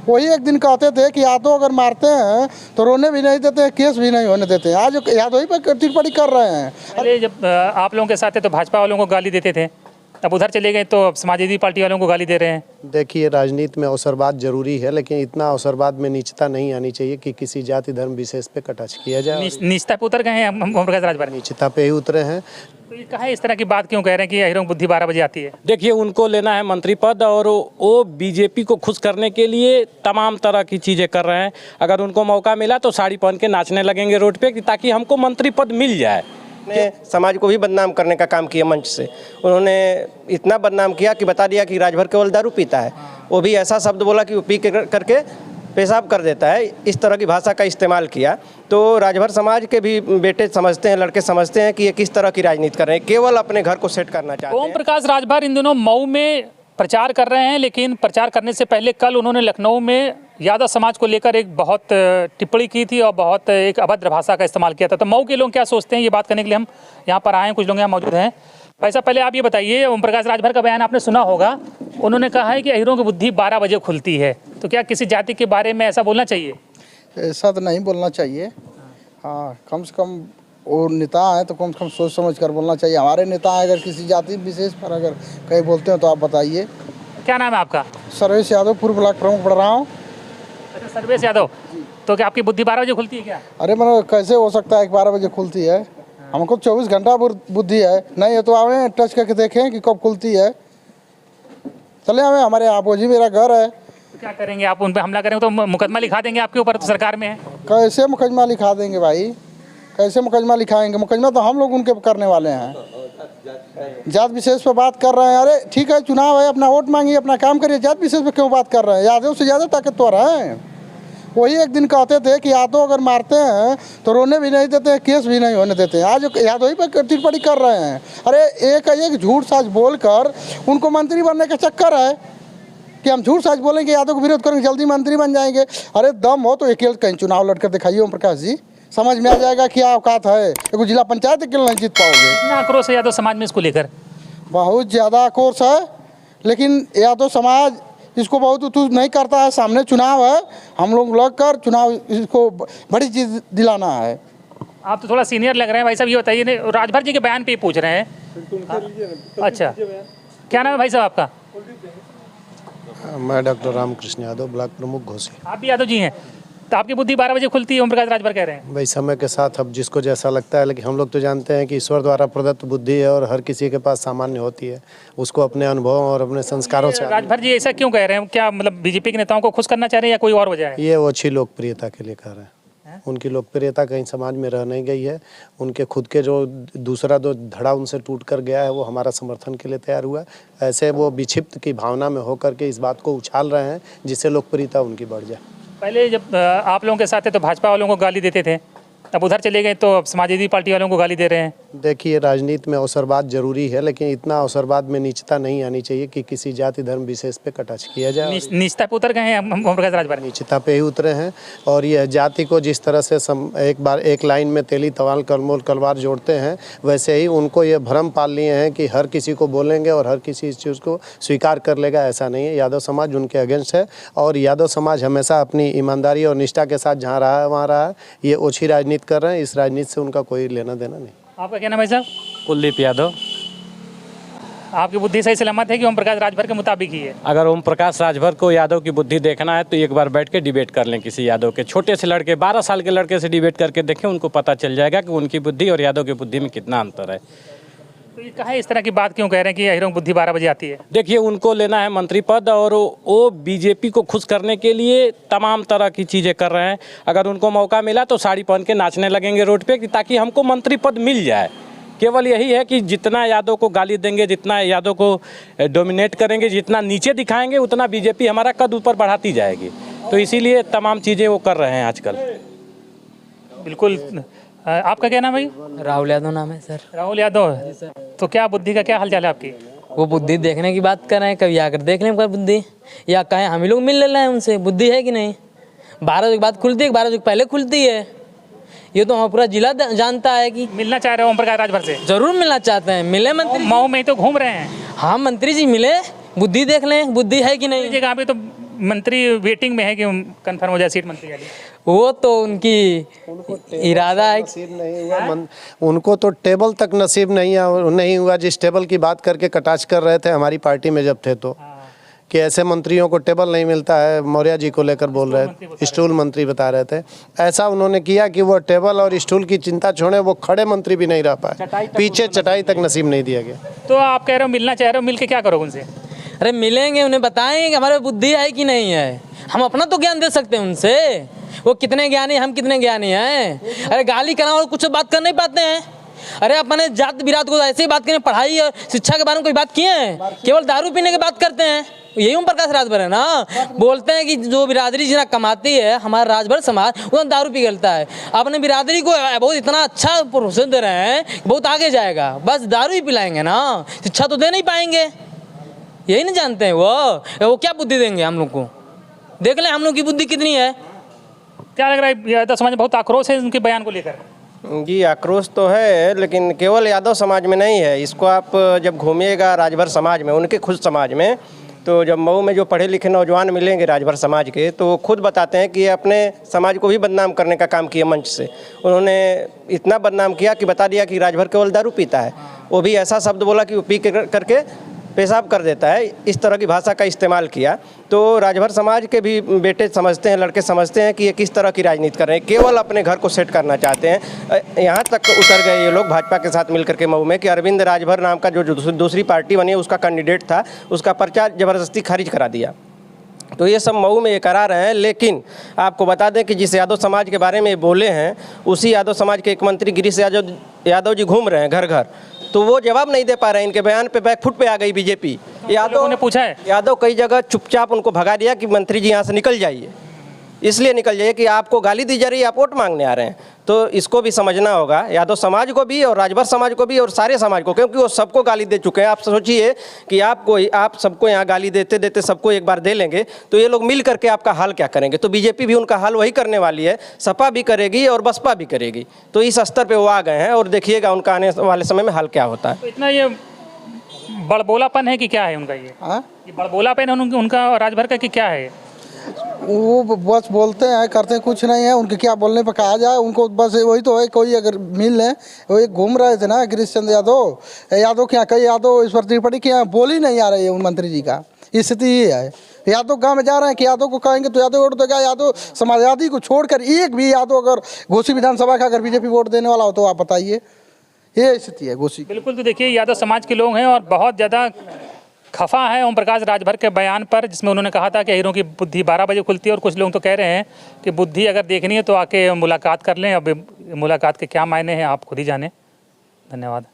वही एक दिन कहते थे कि यादव अगर मारते हैं तो रोने भी नहीं देते, केस भी नहीं होने देते। आज यादव ही पर टिप्पणी कर रहे हैं। अरे जब आप लोगों के साथ थे तो भाजपा वालों को गाली देते थे, अब उधर चले गए तो अब समाजवादी पार्टी वालों को गाली दे रहे हैं। देखिए, राजनीति में अवसरवाद जरूरी है, लेकिन इतना अवसरवाद में नीचता नहीं आनी चाहिए कि किसी जाति धर्म विशेष पे कटाक्ष किया जाए। नीचता पे उतर गए हैं ओम प्रकाश राजभर, नीचता पे ही उतरे हैं। तो ये कहा इस तरह की बात क्यों कह रहे हैं कि अहिरों की बुद्धि 12 बजे आती है? देखिए, उनको लेना है मंत्री पद और वो बीजेपी को खुश करने के लिए तमाम तरह की चीज़ें कर रहे हैं। अगर उनको मौका मिला तो साड़ी पहन के नाचने लगेंगे रोड पे ताकि हमको मंत्री पद मिल जाए। ने समाज को भी बदनाम करने का काम किया मंच से। उन्होंने इतना बदनाम किया कि बता दिया कि राजभर केवल दारू पीता है। वो भी ऐसा शब्द बोला कि वो पी करके पेशाब कर देता है। इस तरह की भाषा का इस्तेमाल किया। तो राजभर समाज के भी बेटे समझते हैं, लड़के समझते हैं कि ये किस तरह की राजनीति कर रहे हैं, केवल अपने घर को सेट करना चाहते हैं। ओम प्रकाश राजभर इन दिनों मऊ में प्रचार कर रहे हैं, लेकिन प्रचार करने से पहले कल उन्होंने लखनऊ में यादव समाज को लेकर एक बहुत टिप्पणी की थी और बहुत एक अभद्र भाषा का इस्तेमाल किया था। तो मऊ के लोग क्या सोचते हैं, ये बात करने के लिए हम यहाँ पर आए हैं। कुछ लोग यहाँ मौजूद हैं। भाई साहब, पहले आप ये बताइए, ओम प्रकाश राजभर का बयान आपने सुना होगा। उन्होंने कहा है कि अहिरों की बुद्धि 12 बजे खुलती है। तो क्या किसी जाति के बारे में ऐसा बोलना चाहिए? ऐसा तो नहीं बोलना चाहिए। हाँ, कम से कम वो नेता है तो कम से कम सोच समझ कर बोलना चाहिए। हमारे नेता हैं, अगर किसी जाति विशेष पर अगर कहीं बोलते हैं तो आप बताइए। क्या नाम है आपका? सर्वेश यादव, पूर्व ब्लॉक प्रमुख पढ़ रहा हूँ। अच्छा, सर्वेश यादव। तो क्या आपकी बुद्धि 12 बजे खुलती है क्या? अरे मतलब कैसे हो सकता है कि 12 बजे खुलती है? हमको 24 घंटा बुद्धि है। नहीं है तो आवे टच करके देखें कि कब खुलती है। चले आवे, हमारे आपोजी मेरा घर है। तो क्या करेंगे आप? उन पर हमला करेंगे तो मुकदमा लिखा देंगे आपके ऊपर, तो सरकार में है। कैसे मुकदमा लिखा देंगे भाई? कैसे मुकदमा लिखाएंगे? मुकदमा तो हम लोग उनके करने वाले हैं। जात विशेष पर बात कर रहे हैं। अरे ठीक है, चुनाव है, अपना वोट मांगिए, अपना काम करिए। जात विशेष पर क्यों बात कर रहे हैं? यादव से ज़्यादा ताकतवर हैं। वही एक दिन कहते थे कि यादव अगर मारते हैं तो रोने भी नहीं देते, केस भी नहीं होने देते। आज यादव ही पर टिप्पणी कर रहे हैं। अरे एक झूठ साज बोलकर उनको मंत्री बनने का चक्कर है कि हम झूठ साज बोलेंगे, यादव को विरोध करेंगे, जल्दी मंत्री बन जाएंगे। अरे दम हो तो अकेले कहीं चुनाव लड़कर दिखाइए ओम प्रकाश जी, समझ में आ जाएगा क्या औकात है। एक जिला पंचायत अकेले नहीं जीत पाओगे। इतना आक्रोश है यादव समाज में इसको लेकर? बहुत ज़्यादा आक्रोश है, लेकिन यादव समाज इसको बहुत उतू नहीं करता है। सामने चुनाव है, हम लोग लग कर चुनाव इसको बड़ी चीज़ दिलाना है। आप तो थोड़ा सीनियर लग रहे हैं भाई साहब। ये बताइए, राजभर जी के बयान पे ही पूछ रहे हैं। अच्छा, क्या नाम है भाई साहब आपका? मैं डॉक्टर रामकृष्ण यादव, ब्लॉक प्रमुख घोसी। आप भी यादव जी हैं? तो आपकी बुद्धि 12 बजे खुलती है, ओम प्रकाश राजभर कह रहे हैं। भाई समय के साथ अब जिसको जैसा लगता है, लेकिन हम लोग तो जानते हैं कि ईश्वर द्वारा प्रदत्त बुद्धि है और हर किसी के पास सामान्य होती है। उसको अपने अनुभव और अपने संस्कारों से। राजभर जी ऐसा क्यों कह रहे हैं? क्या मतलब बीजेपी के नेताओं को खुश करना चाह रहे हैं या कोई और वजह है? ये वो अच्छी लोकप्रियता के लिए कह रहे हैं। उनकी लोकप्रियता कहीं समाज में रह नहीं गई है। उनके खुद के जो दूसरा जो धड़ा उनसे टूट कर गया है वो हमारा समर्थन के लिए तैयार हुआ है। ऐसे वो विक्षिप्त की भावना में होकर के इस बात को उछाल रहे हैं जिससे लोकप्रियता उनकी बढ़ जाए। पहले जब आप लोगों के साथ थे तो भाजपा वालों को गाली देते थे, अब उधर चले गए तो अब समाजवादी पार्टी वालों को गाली दे रहे हैं। देखिए, राजनीति में अवसरवाद जरूरी है, लेकिन इतना अवसरवाद में नीचता नहीं आनी चाहिए कि किसी जाति धर्म विशेष पे कटाक्ष किया जाए। नीचता पे उतर गए हैं ओम प्रकाश राजभर? नीचता पे ही उतरे हैं। और यह जाति को जिस तरह से एक बार एक लाइन में तेली तवाल कलमोल कलवार जोड़ते हैं, वैसे ही उनको ये भ्रम पाल लिए हैं कि हर किसी को बोलेंगे और हर किसी इस चीज़ को स्वीकार कर लेगा। ऐसा नहीं है। यादव समाज उनके अगेंस्ट है और यादव समाज हमेशा अपनी ईमानदारी और निष्ठा के साथ जहाँ रहा है वहाँ रहा है। ये ओछी राजनीति कर रहे हैं, इस राजनीति से उनका कोई लेना देना नहीं। आपका क्या नाम है साहब? कुलदीप यादव। आपकी बुद्धि सही सलामत है कि ओम प्रकाश राजभर के मुताबिक ही है? अगर ओम प्रकाश राजभर को यादव की बुद्धि देखना है तो एक बार बैठ के डिबेट कर लें किसी यादव के छोटे से लड़के, 12 साल के लड़के से डिबेट करके देखें, उनको पता चल जाएगा कि उनकी बुद्धि और यादव की बुद्धि में कितना अंतर है। तो ये कहा इस तरह की बात क्यों कह रहे हैं कि अहिरों की बुद्धि 12 बजे आती है? देखिए, उनको लेना है मंत्री पद और वो बीजेपी को खुश करने के लिए तमाम तरह की चीज़ें कर रहे हैं। अगर उनको मौका मिला तो साड़ी पहन के नाचने लगेंगे रोड पे ताकि हमको मंत्री पद मिल जाए। केवल यही है कि जितना यादव को गाली देंगे, जितना यादव को डोमिनेट करेंगे, जितना नीचे दिखाएंगे, उतना बीजेपी हमारा कद ऊपर बढ़ाती जाएगी। तो इसीलिए तमाम चीज़ें वो कर रहे हैं आजकल। बिल्कुल। आपका क्या नाम है? राहुल यादव नाम है सर। राहुल यादव। तो क्या बुद्धि का क्या हाल चाल है आपकी? वो बुद्धि देखने की बात कर रहे हैं, कभी आकर देख लें बुद्धि, या कहें हम ही लोग मिल ले रहे हैं उनसे। बुद्धि है कि नहीं? 12 बजे के बाद खुलती है, 12 बजे पहले खुलती है। ये तो हम पूरा जिला जानता है कि मिलना चाह रहे हो ओम प्रकाश राजभर से? जरूर मिलना चाहते हैं। मिले मंत्री? मऊ में तो घूम रहे हैं। हाँ मंत्री जी मिले, बुद्धि देख लें, बुद्धि है कि नहीं। जगह पे तो मंत्री वेटिंग में है कि कंफर्म हो जाए सीट मंत्री वाली? वो तो उनकी इरादा है। नसीब नहीं हुआ उनको तो टेबल तक नसीब नहीं हुआ जिस टेबल की बात करके कटाक्ष कर रहे थे हमारी पार्टी में जब थे तो, कि ऐसे मंत्रियों को टेबल नहीं मिलता है। मौर्य जी को लेकर बोल रहे थे, स्टूल मंत्री बता रहे थे। ऐसा उन्होंने किया कि वो टेबल और स्टूल की चिंता छोड़े, वो खड़े मंत्री भी नहीं रह पाए, पीछे चटाई तक नसीब नहीं दिया गया। तो आप कह रहे हो मिलना चाह रहे हो, मिल के क्या करोगे उनसे? अरे मिलेंगे, उन्हें बताएंगे कि हमारे बुद्धि है कि नहीं है। हम अपना तो ज्ञान दे सकते हैं उनसे, वो कितने ज्ञानी हम कितने ज्ञानी हैं। अरे गाली करना और कुछ बात कर नहीं पाते हैं। अरे अपने जात विराट को ऐसे ही बात करें, पढ़ाई और शिक्षा के बारे में कोई बात किए हैं? केवल दारू पीने की बात करते हैं। यही ओम प्रकाश राजभर है ना, बोलते हैं कि जो बिरादरी जितना कमाती है हमारा राजभर समाज उतना दारू पी गलता है। अपने बिरादरी को बहुत इतना अच्छा प्रोत्साहन दे रहे हैं, बहुत आगे जाएगा, बस दारू ही पिलाएंगे ना, शिक्षा तो दे नहीं पाएंगे। यही नहीं जानते हैं वो क्या बुद्धि देंगे हम लोग को? देख लें हम लोग की बुद्धि कितनी है। क्या लग रहा है, यादव समाज में बहुत आक्रोश है उनके बयान को लेकर? जी आक्रोश तो है, लेकिन केवल यादव समाज में नहीं है। इसको आप जब घूमिएगा राजभर समाज में, उनके खुद समाज में, तो जब मऊ में जो पढ़े लिखे नौजवान मिलेंगे राजभर समाज के, तो खुद बताते हैं कि अपने समाज को भी बदनाम करने का काम किया मंच से। उन्होंने इतना बदनाम किया कि बता दिया कि राजभर केवल दारू पीता है। वो भी ऐसा शब्द बोला कि वो पी करके पेशाब कर देता है, इस तरह की भाषा का इस्तेमाल किया। तो राजभर समाज के भी बेटे समझते हैं, लड़के समझते हैं कि ये किस तरह की राजनीति कर रहे हैं, केवल अपने घर को सेट करना चाहते हैं। यहाँ तक उतर गए ये लोग भाजपा के साथ मिलकर के मऊ में कि अरविंद राजभर नाम का जो दूसरी पार्टी बनी उसका कैंडिडेट था, उसका पर्चा ज़बरदस्ती खारिज करा दिया। तो ये सब मऊ में ये करा रहे हैं। लेकिन आपको बता दें कि जिस यादव समाज के बारे में बोले हैं, उसी यादव समाज के एक मंत्री गिरीश यादव जी घूम रहे हैं घर घर, तो वो जवाब नहीं दे पा रहे हैं। इनके बयान पे बैकफुट पे आ गई बीजेपी। यादव ने पूछा है, यादव कई जगह चुपचाप उनको भगा दिया कि मंत्री जी यहाँ से निकल जाइए, इसलिए निकल जाइए कि आपको गाली दी जा रही है, आप वोट मांगने आ रहे हैं। तो इसको भी समझना होगा, यादव समाज को भी और राजभर समाज को भी और सारे समाज को, क्योंकि वो सबको गाली दे चुके हैं। आप सोचिए कि आप सबको यहाँ गाली देते देते सबको एक बार दे लेंगे तो ये लोग मिल करके आपका हाल क्या करेंगे? तो बीजेपी भी उनका हाल वही करने वाली है, सपा भी करेगी और बसपा भी करेगी। तो इस स्तर पर वो आ गए हैं और देखिएगा उनका आने वाले समय में हाल क्या होता है। तो इतना ये बड़बोलापन है कि क्या है उनका? ये बड़बोलापन है उनका राजभर का कि क्या है? वो बस बोलते हैं, करते कुछ नहीं है। उनके क्या बोलने पर कहा जाए, उनको बस वही तो है। कोई अगर मिल लें, वो एक घूम रहे थे ना गिरीश चंद्र यादव के यहाँ, कई यादव ईश्वर त्रिपाठी के यहाँ बोल ही नहीं आ रही है उन मंत्री जी का। स्थिति ये है, यादव गांव में जा रहे हैं कि यादव को कहेंगे तो यादव वोट देगा। यादव समाजवादी को छोड़कर एक भी यादव अगर घोसी विधानसभा का अगर बीजेपी वोट देने वाला हो तो आप बताइए, ये स्थिति है घोसी। बिल्कुल। तो देखिए यादव समाज के लोग हैं और बहुत ज़्यादा खफा है ओम प्रकाश राजभर के बयान पर, जिसमें उन्होंने कहा था कि हीरों की बुद्धि 12 बजे खुलती है। और कुछ लोग तो कह रहे हैं कि बुद्धि अगर देखनी है तो आके मुलाकात कर लें। अब मुलाकात के क्या मायने हैं आप खुद ही जाने। धन्यवाद।